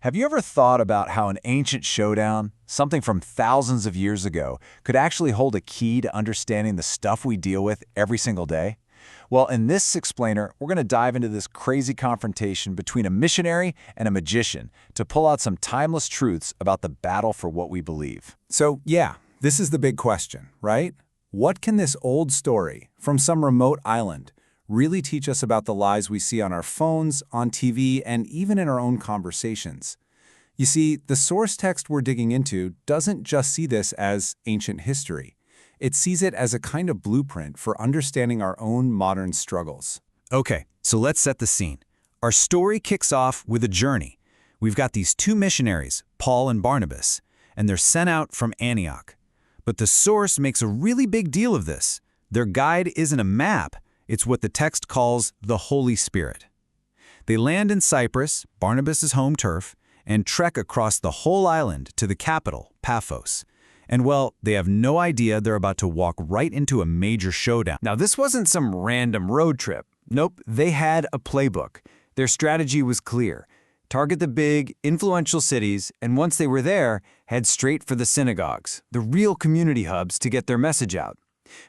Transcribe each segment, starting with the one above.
Have you ever thought about how an ancient showdown, something from thousands of years ago, could actually hold a key to understanding the stuff we deal with every single day? Well, in this explainer, we're going to dive into this crazy confrontation between a missionary and a magician to pull out some timeless truths about the battle for what we believe. So, yeah, this is the big question, right? What can this old story from some remote island really teach us about the lies we see on our phones, on TV, and even in our own conversations? You see, the source text we're digging into doesn't just see this as ancient history. It sees it as a kind of blueprint for understanding our own modern struggles. Okay, so let's set the scene. Our story kicks off with a journey. We've got these two missionaries, Paul and Barnabas, and they're sent out from Antioch. But the source makes a really big deal of this. Their guide isn't a map, it's what the text calls the Holy Spirit. They land in Cyprus, Barnabas' home turf, and trek across the whole island to the capital, Paphos. And well, they have no idea they're about to walk right into a major showdown. Now, this wasn't some random road trip. Nope, they had a playbook. Their strategy was clear. Target the big, influential cities, and once they were there, head straight for the synagogues, the real community hubs, to get their message out.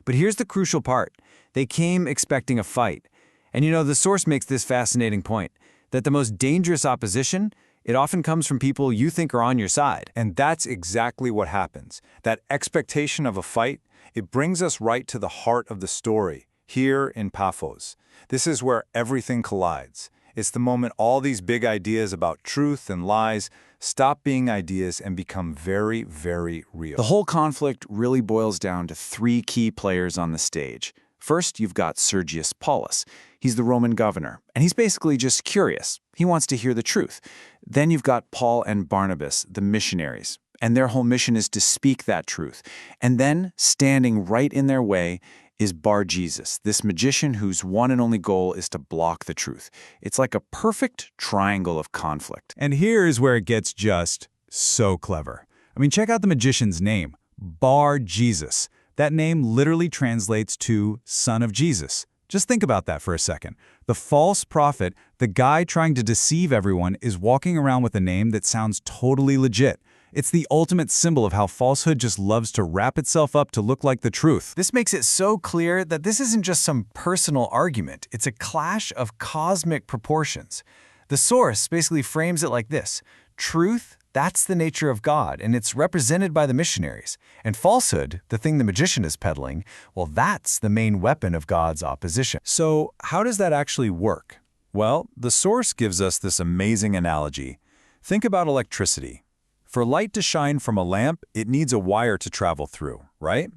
But here's the crucial part. They came expecting a fight. And the source makes this fascinating point, that the most dangerous opposition, it often comes from people you think are on your side. And that's exactly what happens. That expectation of a fight, it brings us right to the heart of the story, here in Paphos. This is where everything collides. It's the moment all these big ideas about truth and lies stop being ideas and become very, very real. The whole conflict really boils down to three key players on the stage. First, you've got Sergius Paulus. He's the Roman governor, and he's basically just curious. He wants to hear the truth. Then you've got Paul and Barnabas, the missionaries, and their whole mission is to speak that truth. And then, standing right in their way, is Bar-Jesus, this magician whose one and only goal is to block the truth. It's like a perfect triangle of conflict. And here's where it gets just so clever. I mean, check out the magician's name, Bar-Jesus. That name literally translates to Son of Jesus. Just think about that for a second. The false prophet, the guy trying to deceive everyone, is walking around with a name that sounds totally legit. It's the ultimate symbol of how falsehood just loves to wrap itself up to look like the truth. This makes it so clear that this isn't just some personal argument. It's a clash of cosmic proportions. The source basically frames it like this. Truth, that's the nature of God, and it's represented by the missionaries. And falsehood, the thing the magician is peddling, well, that's the main weapon of God's opposition. So how does that actually work? Well, the source gives us this amazing analogy. Think about electricity. For light to shine from a lamp, it needs a wire to travel through, right?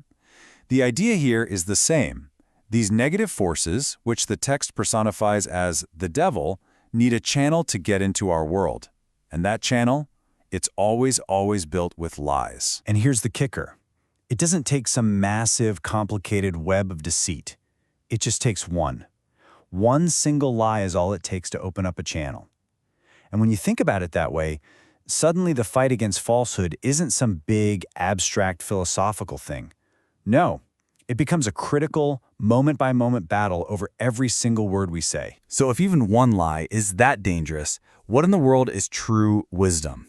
The idea here is the same. These negative forces, which the text personifies as the devil, need a channel to get into our world. And that channel, it's always built with lies. And here's the kicker. It doesn't take some massive, complicated web of deceit. It just takes one. One single lie is all it takes to open up a channel. And when you think about it that way, suddenly the fight against falsehood isn't some big, abstract philosophical thing. No, it becomes a critical, moment-by-moment battle over every single word we say. So if even one lie is that dangerous, what in the world is true wisdom?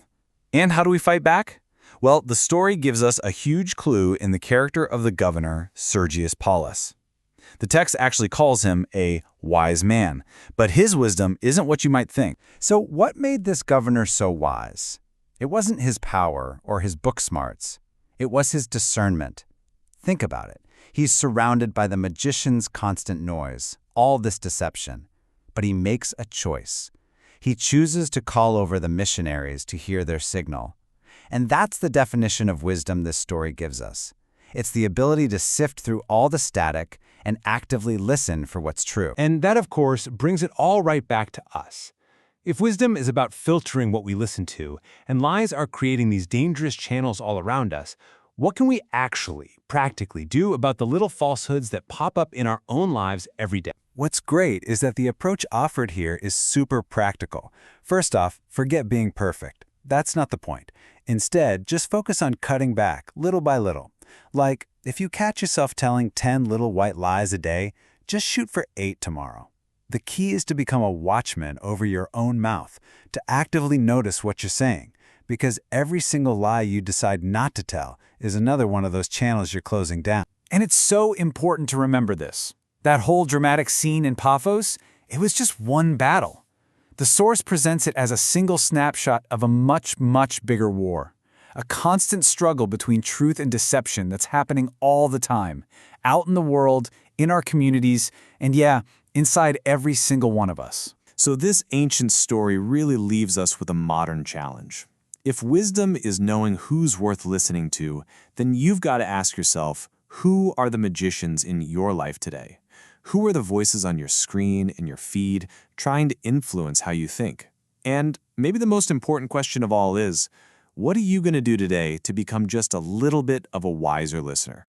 And how do we fight back? Well, the story gives us a huge clue in the character of the governor, Sergius Paulus. The text actually calls him a wise man, but his wisdom isn't what you might think. So what made this governor so wise? It wasn't his power or his book smarts. It was his discernment. Think about it. He's surrounded by the magician's constant noise, all this deception. But he makes a choice. He chooses to call over the missionaries to hear their signal. And that's the definition of wisdom this story gives us. It's the ability to sift through all the static and actively listen for what's true. And that, of course, brings it all right back to us. If wisdom is about filtering what we listen to, and lies are creating these dangerous channels all around us, what can we actually, practically do about the little falsehoods that pop up in our own lives every day? What's great is that the approach offered here is super practical. First off, forget being perfect. That's not the point. Instead, just focus on cutting back, little by little. Like, if you catch yourself telling 10 little white lies a day, just shoot for 8 tomorrow. The key is to become a watchman over your own mouth, to actively notice what you're saying, because every single lie you decide not to tell is another one of those channels you're closing down. And it's so important to remember this. That whole dramatic scene in Paphos, it was just one battle. The source presents it as a single snapshot of a much, much bigger war. A constant struggle between truth and deception that's happening all the time, out in the world, in our communities, and yeah, inside every single one of us. So this ancient story really leaves us with a modern challenge. If wisdom is knowing who's worth listening to, then you've got to ask yourself, who are the magicians in your life today? Who are the voices on your screen, in your feed, trying to influence how you think? And maybe the most important question of all is, what are you going to do today to become just a little bit of a wiser listener?